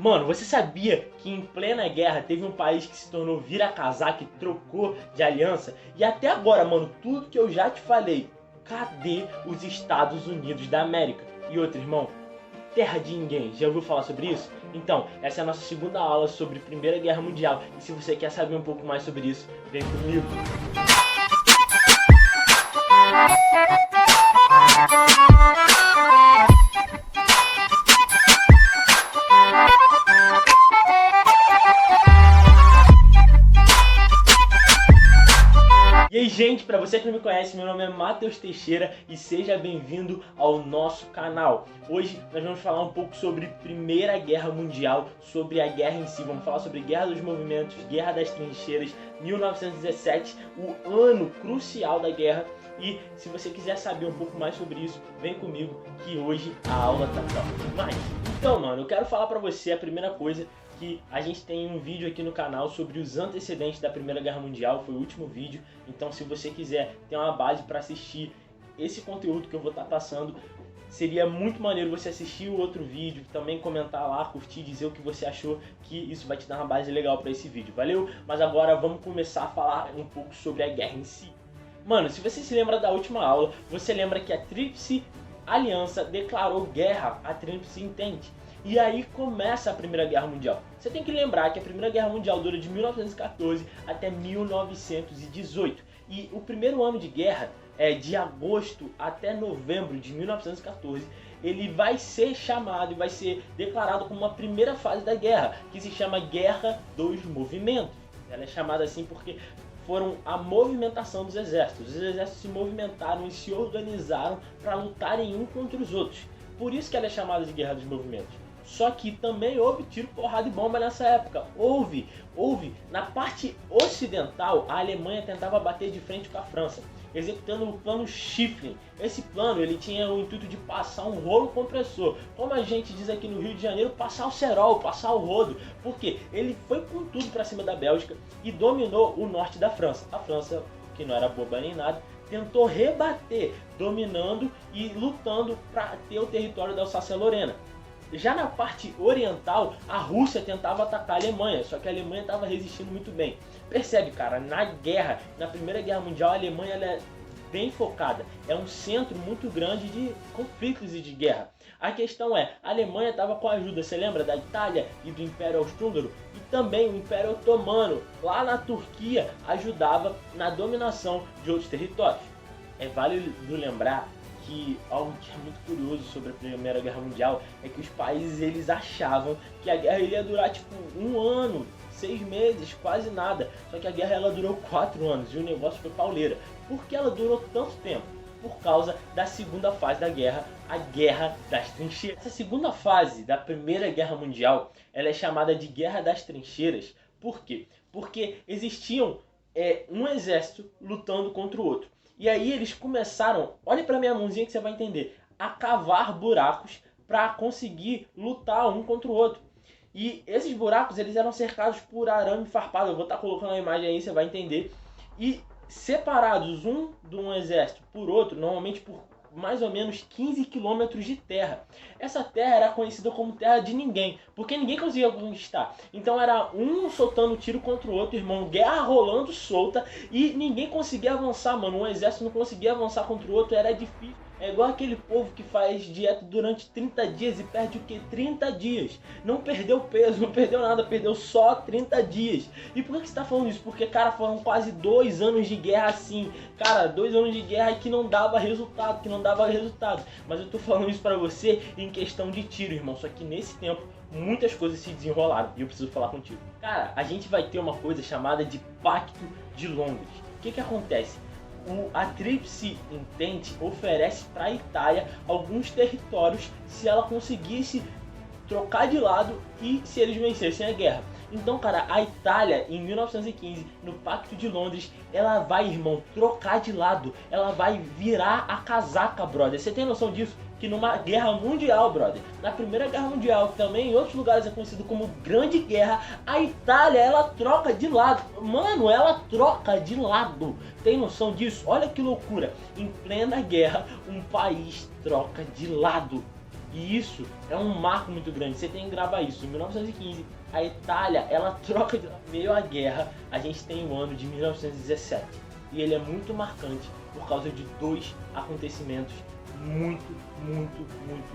Mano, você sabia que em plena guerra teve um país que se tornou vira-casaca e trocou de aliança? E até agora, mano, tudo que eu já te falei, cadê os Estados Unidos da América? E outro, irmão, terra de ninguém, já ouviu falar sobre isso? Então, essa é a nossa segunda aula sobre Primeira Guerra Mundial. E se você quer saber um pouco mais sobre isso, vem comigo. E aí, gente, para você que não me conhece, meu nome é Matheus Teixeira e seja bem-vindo ao nosso canal. Hoje nós vamos falar um pouco sobre Primeira Guerra Mundial, sobre a guerra em si. Vamos falar sobre Guerra dos Movimentos, Guerra das Trincheiras, 1917, o ano crucial da guerra. E se você quiser saber um pouco mais sobre isso, vem comigo que hoje a aula tá top demais. Então, mano, eu quero falar pra você a primeira coisa, que a gente tem um vídeo aqui no canal sobre os antecedentes da Primeira Guerra Mundial, foi o último vídeo. Então se você quiser ter uma base para assistir esse conteúdo que eu vou estar passando, seria muito maneiro você assistir o outro vídeo, também comentar lá, curtir, dizer o que você achou, que isso vai te dar uma base legal para esse vídeo, valeu? Mas agora vamos começar a falar um pouco sobre a guerra em si. Mano, se você se lembra da última aula, você lembra que a Tríplice Aliança declarou guerra à Tríplice Entente. E aí começa a Primeira Guerra Mundial. Você tem que lembrar que a Primeira Guerra Mundial dura de 1914 até 1918. E o primeiro ano de guerra, de agosto até novembro de 1914, ele vai ser chamado e vai ser declarado como uma primeira fase da guerra, que se chama Guerra dos Movimentos. Ela é chamada assim porque foram a movimentação dos exércitos. Os exércitos se movimentaram e se organizaram para lutarem um contra os outros. Por isso que ela é chamada de Guerra dos Movimentos. Só que também houve tiro, porrada e bomba nessa época. Houve. Na parte ocidental, a Alemanha tentava bater de frente com a França, executando o plano Schifflin. Esse plano ele tinha o intuito de passar um rolo compressor. Como a gente diz aqui no Rio de Janeiro, passar o cerol, passar o rodo. Porque ele foi com tudo para cima da Bélgica e dominou o norte da França. A França, que não era boba nem nada, tentou rebater, dominando e lutando para ter o território da Alsácia-Lorena. Já na parte oriental, a Rússia tentava atacar a Alemanha, só que a Alemanha estava resistindo muito bem. Percebe, cara, na guerra, na Primeira Guerra Mundial, a Alemanha ela é bem focada. É um centro muito grande de conflitos e de guerra. A questão é, a Alemanha estava com a ajuda, você lembra, da Itália e do Império Austro-Húngaro? E também o Império Otomano, lá na Turquia, ajudava na dominação de outros territórios. É válido lembrar que algo que é muito curioso sobre a Primeira Guerra Mundial é que os países eles achavam que a guerra ia durar tipo 1 ano, 6 meses, quase nada. Só que a guerra ela durou 4 anos e o negócio foi pauleira. Por que ela durou tanto tempo? Por causa da segunda fase da guerra, a Guerra das Trincheiras. Essa segunda fase da Primeira Guerra Mundial ela é chamada de Guerra das Trincheiras. Por quê? Porque existiam um exército lutando contra o outro. E aí eles começaram, olha pra minha mãozinha que você vai entender, a cavar buracos para conseguir lutar um contra o outro. E esses buracos eles eram cercados por arame farpado, eu vou estar colocando a imagem aí, você vai entender. E separados um de um exército por outro, normalmente por mais ou menos 15 quilômetros de terra. Essa terra era conhecida como terra de ninguém, porque ninguém conseguia conquistar. Então era um soltando tiro contra o outro, irmão, guerra rolando solta e ninguém conseguia avançar, mano. Um exército não conseguia avançar contra o outro, era difícil. É igual aquele povo que faz dieta durante 30 dias e perde o que? 30 dias. Não perdeu peso, não perdeu nada, perdeu só 30 dias. E por que você tá falando isso? Porque, cara, foram quase 2 anos de guerra assim. Cara, 2 anos de guerra que não dava resultado, Mas eu tô falando isso pra você em questão de tiro, irmão. Só que nesse tempo, muitas coisas se desenrolaram e eu preciso falar contigo. Cara, a gente vai ter uma coisa chamada de Pacto de Londres. O que acontece? A Tríplice Entente oferece para a Itália alguns territórios se ela conseguisse trocar de lado e se eles vencessem a guerra. Então, cara, a Itália em 1915, no Pacto de Londres, ela vai, irmão, trocar de lado. Ela vai virar a casaca, brother. Você tem noção disso? Que numa guerra mundial, brother, na Primeira Guerra Mundial, também em outros lugares é conhecido como Grande Guerra, a Itália, ela troca de lado. Mano, ela troca de lado. Tem noção disso? Olha que loucura. Em plena guerra, um país troca de lado. E isso é um marco muito grande, você tem que gravar isso. Em 1915, a Itália, ela troca de meio à guerra, a gente tem o ano de 1917. E ele é muito marcante por causa de dois acontecimentos muito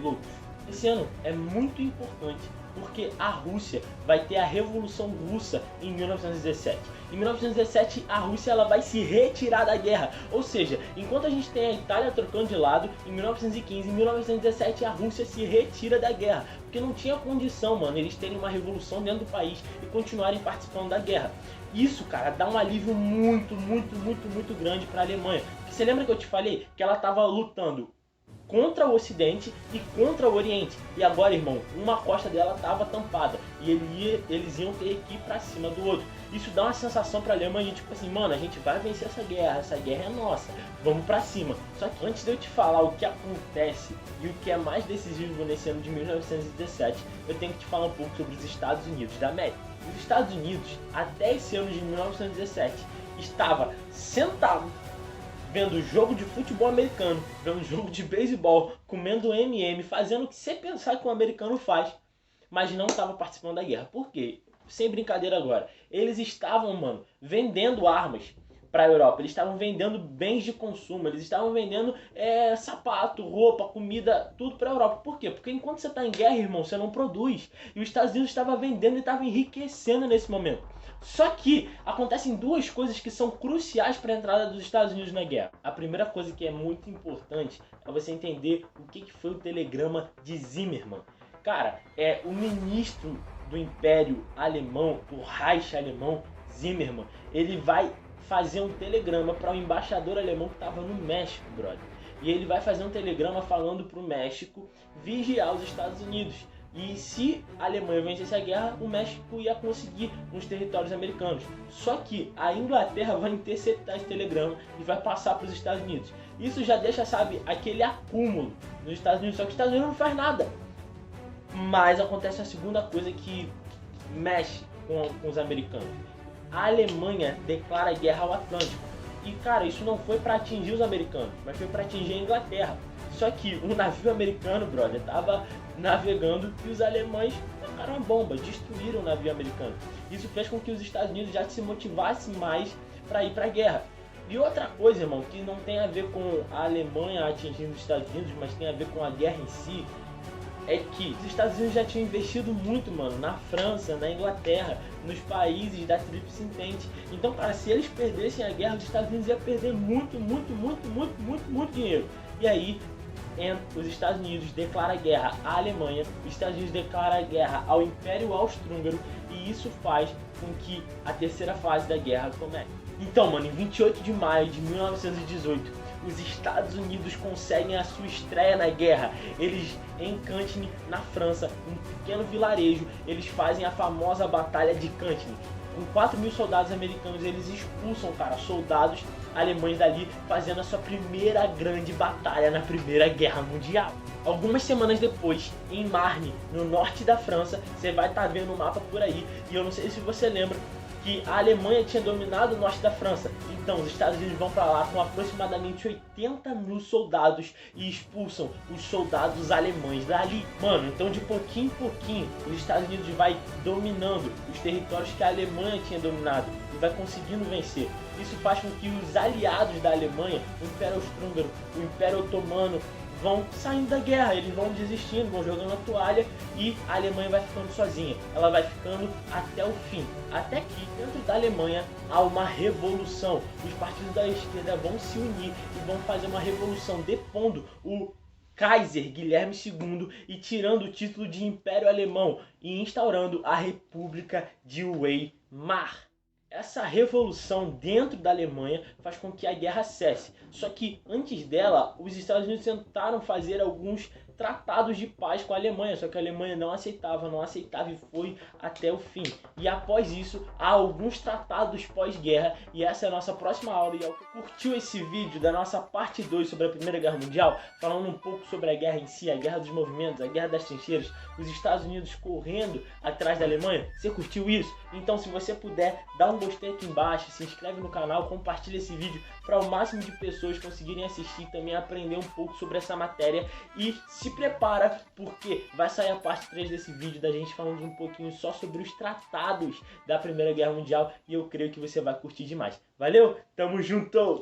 loucos. Esse ano é muito importante porque a Rússia vai ter a Revolução Russa em 1917. Em 1917 a Rússia ela vai se retirar da guerra, ou seja, enquanto a gente tem a Itália trocando de lado, em 1915, em 1917 a Rússia se retira da guerra, porque não tinha condição, mano, eles terem uma revolução dentro do país e continuarem participando da guerra. Isso, cara, dá um alívio muito grande para a Alemanha. Porque você lembra que eu te falei que ela estava lutando contra o Ocidente e contra o Oriente. E agora, irmão, uma costa dela estava tampada e eles iam ter que ir para cima do outro. Isso dá uma sensação para a Alemanha, tipo assim, mano, a gente vai vencer essa guerra é nossa, vamos para cima. Só que antes de eu te falar o que acontece e o que é mais decisivo nesse ano de 1917, eu tenho que te falar um pouco sobre os Estados Unidos da América. Os Estados Unidos, até esse ano de 1917, estava sentado vendo jogo de futebol americano, vendo jogo de beisebol, comendo M&M, fazendo o que você pensar que um americano faz, mas não estava participando da guerra. Por quê? Sem brincadeira agora. Eles estavam, mano, vendendo armas para a Europa, eles estavam vendendo bens de consumo, eles estavam vendendo sapato, roupa, comida, tudo para a Europa. Por quê? Porque enquanto você está em guerra, irmão, você não produz. E os Estados Unidos estava vendendo e estava enriquecendo nesse momento. Só que acontecem duas coisas que são cruciais para a entrada dos Estados Unidos na guerra. A primeira coisa que é muito importante é você entender o que foi o telegrama de Zimmermann. Cara, é o ministro do Império Alemão, do Reich alemão, Zimmermann. Ele vai fazer um telegrama para o embaixador alemão que estava no México, brother. E ele vai fazer um telegrama falando para o México vigiar os Estados Unidos. E se a Alemanha vencesse a guerra, o México ia conseguir uns territórios americanos. Só que a Inglaterra vai interceptar esse telegrama e vai passar para os Estados Unidos. Isso já deixa, sabe, aquele acúmulo nos Estados Unidos. Só que os Estados Unidos não faz nada. Mas acontece a segunda coisa que mexe com os americanos. A Alemanha declara guerra ao Atlântico. E, cara, isso não foi para atingir os americanos, mas foi para atingir a Inglaterra. Só que um navio americano, brother, tava navegando e os alemães tacaram a bomba, destruíram o navio americano. Isso fez com que os Estados Unidos já se motivassem mais para ir para a guerra. E outra coisa, irmão, que não tem a ver com a Alemanha atingindo os Estados Unidos, mas tem a ver com a guerra em si, é que os Estados Unidos já tinham investido muito, mano, na França, na Inglaterra, nos países da Tríplice Entente. Então, cara, se eles perdessem a guerra, os Estados Unidos iam perder muito dinheiro. E aí, os Estados Unidos declaram guerra à Alemanha, os Estados Unidos declaram guerra ao Império Austro-Húngaro, e isso faz com que a terceira fase da guerra comece. Então, mano, em 28 de maio de 1918, os Estados Unidos conseguem a sua estreia na guerra. Eles, em Cantigny, na França, um pequeno vilarejo, eles fazem a famosa Batalha de Cantigny. Com 4.000 soldados americanos, eles expulsam, cara, soldados alemães dali, fazendo a sua primeira grande batalha na Primeira Guerra Mundial. Algumas semanas depois, em Marne, no norte da França, você vai estar vendo o mapa por aí, e eu não sei se você lembra que a Alemanha tinha dominado o norte da França. Então os Estados Unidos vão para lá com aproximadamente 80.000 soldados e expulsam os soldados alemães dali. Mano, então de pouquinho em pouquinho os Estados Unidos vai dominando os territórios que a Alemanha tinha dominado e vai conseguindo vencer. Isso faz com que os aliados da Alemanha, o Império Austro-Húngaro, o Império Otomano, vão saindo da guerra, eles vão desistindo, vão jogando a toalha e a Alemanha vai ficando sozinha. Ela vai ficando até o fim. Até que dentro da Alemanha há uma revolução. Os partidos da esquerda vão se unir e vão fazer uma revolução depondo o Kaiser Guilherme II e tirando o título de Império Alemão e instaurando a República de Weimar. Essa revolução dentro da Alemanha faz com que a guerra cesse. Só que antes dela, os Estados Unidos tentaram fazer alguns tratados de paz com a Alemanha, só que a Alemanha não aceitava e foi até o fim. E após isso, há alguns tratados pós-guerra, e essa é a nossa próxima aula. E curtiu esse vídeo da nossa parte 2 sobre a Primeira Guerra Mundial, falando um pouco sobre a guerra em si, a guerra dos movimentos, a guerra das trincheiras, os Estados Unidos correndo atrás da Alemanha? Você curtiu isso? Então, se você puder, dá um gostei aqui embaixo, se inscreve no canal, compartilha esse vídeo para o máximo de pessoas conseguirem assistir e também aprender um pouco sobre essa matéria. E se prepara, porque vai sair a parte 3 desse vídeo da gente falando um pouquinho só sobre os tratados da Primeira Guerra Mundial e eu creio que você vai curtir demais. Valeu? Tamo junto!